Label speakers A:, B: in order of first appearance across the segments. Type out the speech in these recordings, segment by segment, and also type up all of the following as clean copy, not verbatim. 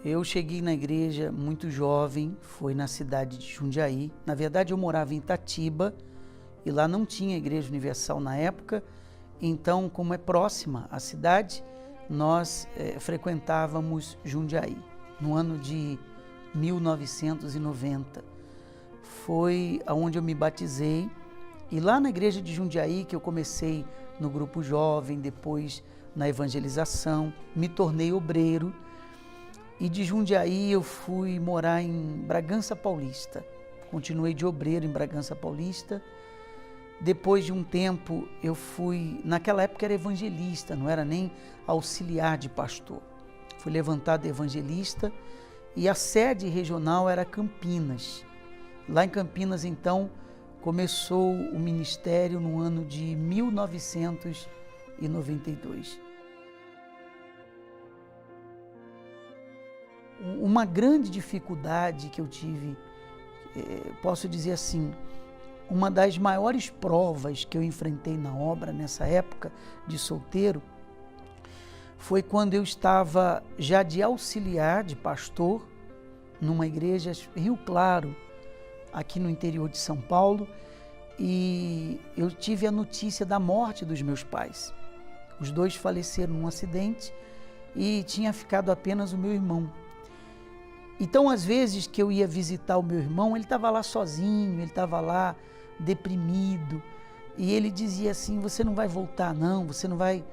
A: Eu cheguei na igreja muito jovem, foi na cidade de Jundiaí. Na verdade, eu morava em Itatiba e lá não tinha igreja universal na época. Então, como é próxima à cidade, nós frequentávamos Jundiaí. No ano de 1990, foi aonde eu me batizei. E lá na igreja de Jundiaí, que eu comecei no grupo jovem, depois na evangelização, me tornei obreiro. E de Jundiaí eu fui morar em Bragança Paulista. Continuei de obreiro em Bragança Paulista. Depois de um tempo eu fui, naquela época era evangelista, não era nem auxiliar de pastor. Fui levantado evangelista e a sede regional era Campinas. Lá em Campinas, então, começou o ministério no ano de 1992. Uma grande dificuldade que eu tive, posso dizer assim, uma das maiores provas que eu enfrentei na obra nessa época de solteiro, foi quando eu estava já de auxiliar de pastor numa igreja Rio Claro, aqui no interior de São Paulo, e eu tive a notícia da morte dos meus pais. Os dois faleceram num acidente e tinha ficado apenas o meu irmão. Então, às vezes que eu ia visitar o meu irmão, ele estava lá sozinho, ele estava lá deprimido, e ele dizia assim: você não vai voltar não, você não vai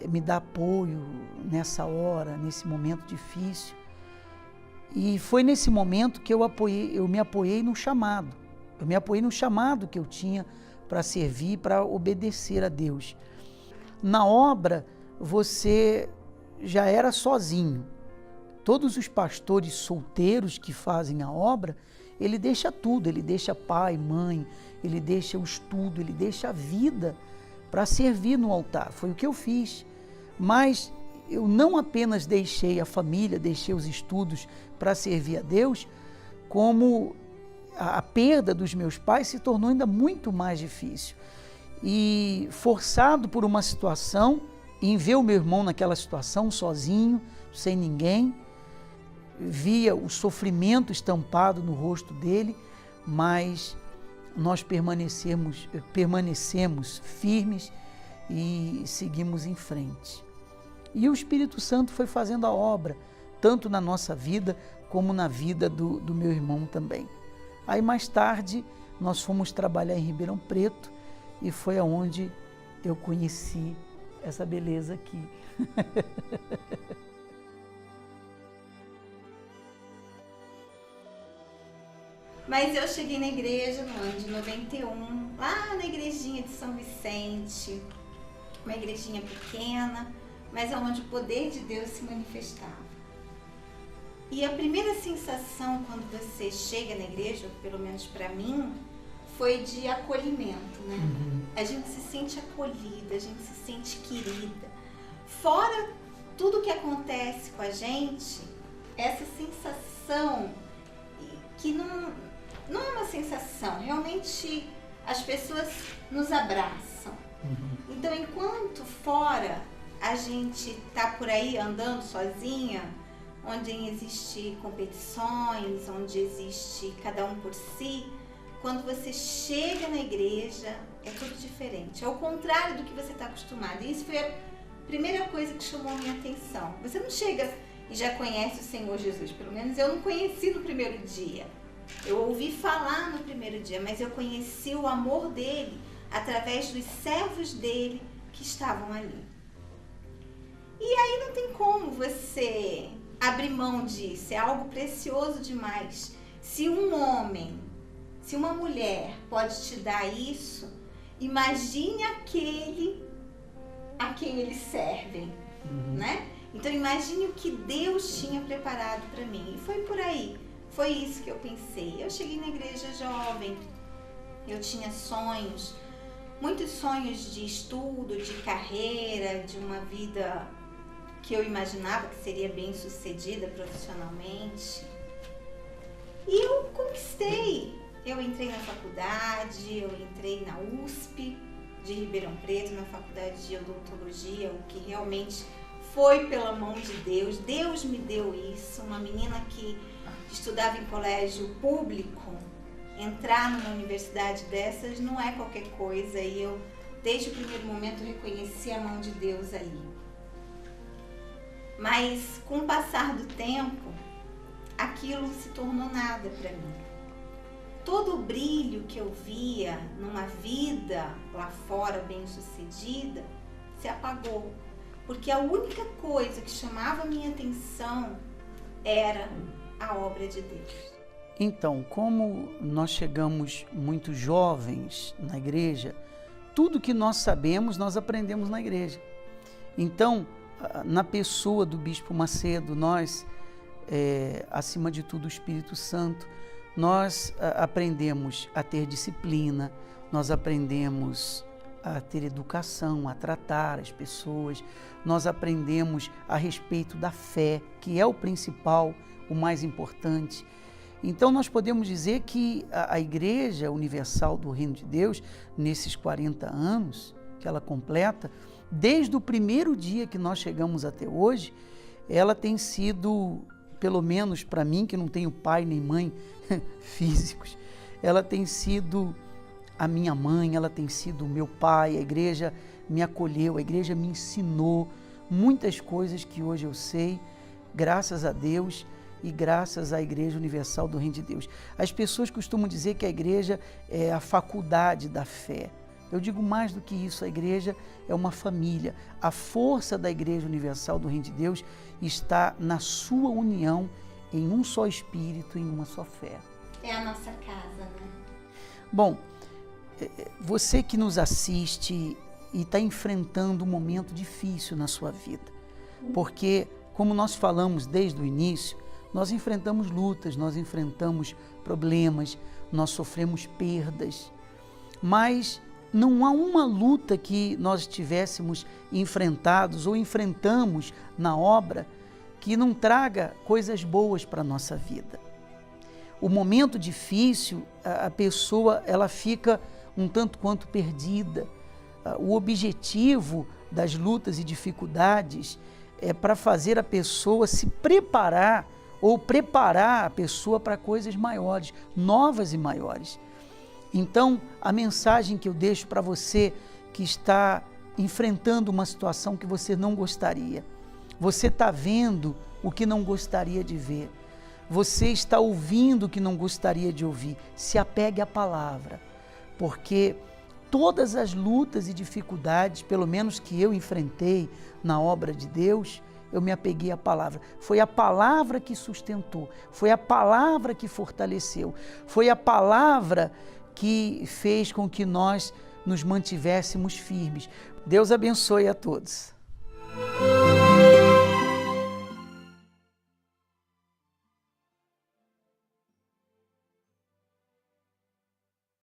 A: me dar apoio nessa hora, nesse momento difícil. E foi nesse momento que eu me apoiei no chamado. Eu me apoiei no chamado que eu tinha para servir, para obedecer a Deus. Na obra, você já era sozinho. Todos os pastores solteiros que fazem a obra, ele deixa tudo, ele deixa pai, mãe, ele deixa o estudo, ele deixa a vida para servir no altar. Foi o que eu fiz. Mas eu não apenas deixei a família, deixei os estudos para servir a Deus, como a perda dos meus pais se tornou ainda muito mais difícil. E forçado por uma situação, em ver o meu irmão naquela situação, sozinho, sem ninguém, via o sofrimento estampado no rosto dele, mas nós permanecemos firmes e seguimos em frente. E o Espírito Santo foi fazendo a obra, tanto na nossa vida, como na vida do meu irmão também. Aí mais tarde, nós fomos trabalhar em Ribeirão Preto e foi aonde eu conheci essa beleza aqui.
B: Mas eu cheguei na igreja no ano de 91, lá na igrejinha de São Vicente, uma igrejinha pequena, mas onde o poder de Deus se manifestava. E a primeira sensação quando você chega na igreja, pelo menos para mim, foi de acolhimento, né? A gente se sente acolhida, a gente se sente querida. Fora tudo que acontece com a gente, essa sensação que não é uma sensação, realmente as pessoas nos abraçam. Então, enquanto fora a gente está por aí andando sozinha, onde existe competições, onde existe cada um por si, quando você chega na igreja é tudo diferente, é o contrário do que você está acostumado. E isso foi a primeira coisa que chamou a minha atenção. Você não chega e já conhece o Senhor Jesus, pelo menos eu não conheci no primeiro dia. Eu ouvi falar no primeiro dia, mas eu conheci o amor dele através dos servos dele que estavam ali. E aí não tem como você abrir mão disso, é algo precioso demais. Se um homem, se uma mulher pode te dar isso, imagine aquele a quem eles servem, né? Então imagine o que Deus tinha preparado para mim. E foi por aí. Foi isso que eu pensei. Eu cheguei na igreja jovem, eu tinha sonhos, muitos sonhos de estudo, de carreira, de uma vida que eu imaginava que seria bem sucedida profissionalmente. E eu conquistei. Eu entrei na faculdade, eu entrei na USP de Ribeirão Preto, na faculdade de odontologia, o que realmente foi pela mão de Deus. Deus me deu isso. Uma menina que estudava em colégio público, entrar numa universidade dessas não é qualquer coisa. E eu, desde o primeiro momento, reconheci a mão de Deus ali. Mas com o passar do tempo, aquilo se tornou nada para mim. Todo o brilho que eu via numa vida lá fora bem-sucedida se apagou. Porque a única coisa que chamava a minha atenção era a obra de Deus.
A: Então, como nós chegamos muito jovens na igreja, tudo que nós sabemos, nós aprendemos na igreja. Então, na pessoa do Bispo Macedo, nós, acima de tudo, o Espírito Santo, nós aprendemos a ter disciplina, nós aprendemos a ter educação, a tratar as pessoas, nós aprendemos a respeito da fé, que é o principal, o mais importante. Então nós podemos dizer que a Igreja Universal do Reino de Deus, nesses 40 anos que ela completa, desde o primeiro dia que nós chegamos até hoje, ela tem sido, pelo menos para mim, que não tenho pai nem mãe físicos, ela tem sido a minha mãe, ela tem sido o meu pai. A igreja me acolheu, a igreja me ensinou muitas coisas que hoje eu sei, graças a Deus e graças à Igreja Universal do Reino de Deus. As pessoas costumam dizer que a igreja é a faculdade da fé. Eu digo mais do que isso, a igreja é uma família. A força da Igreja Universal do Reino de Deus está na sua união em um só Espírito, em uma só fé.
B: É a nossa casa, né?
A: Bom, você que nos assiste e está enfrentando um momento difícil na sua vida, porque, como nós falamos desde o início, nós enfrentamos lutas, nós enfrentamos problemas, nós sofremos perdas, mas não há uma luta que nós tivéssemos enfrentados ou enfrentamos na obra que não traga coisas boas para a nossa vida. O momento difícil, a pessoa ela fica um tanto quanto perdida. O objetivo das lutas e dificuldades é para fazer a pessoa se preparar ou preparar a pessoa para coisas maiores, novas e maiores. Então, a mensagem que eu deixo para você que está enfrentando uma situação que você não gostaria, você está vendo o que não gostaria de ver, você está ouvindo o que não gostaria de ouvir, se apegue à palavra, porque todas as lutas e dificuldades, pelo menos que eu enfrentei na obra de Deus, eu me apeguei à palavra. Foi a palavra que sustentou, foi a palavra que fortaleceu, foi a palavra que fez com que nós nos mantivéssemos firmes. Deus abençoe a todos.